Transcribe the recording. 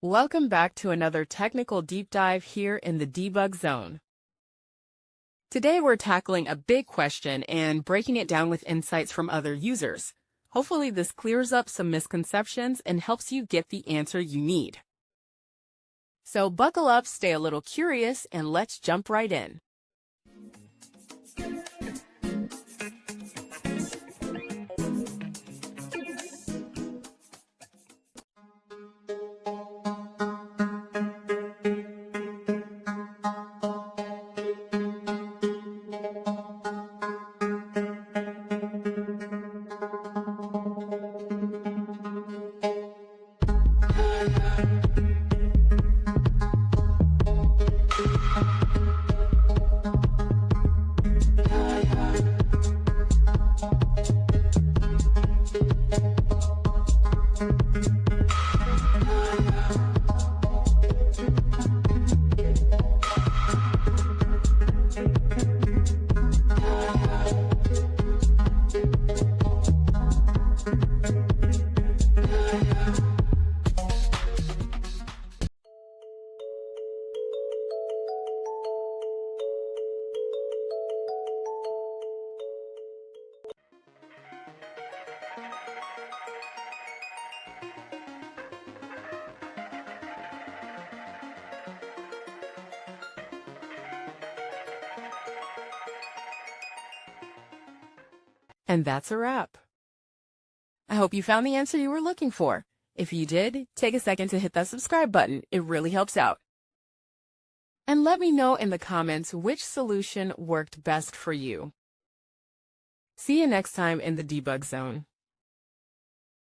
Welcome back to another technical deep dive here in the debug zone. Today we're tackling a big question and breaking it down with insights from other users. Hopefully this clears up some misconceptions and helps you get the answer you need. So buckle up, stay a little curious, and let's jump right in. And that's a wrap. I hope you found the answer you were looking for. If you did, take a second to hit that subscribe button. It really helps out. And let me know in the comments which solution worked best for you. See you next time in the debug zone.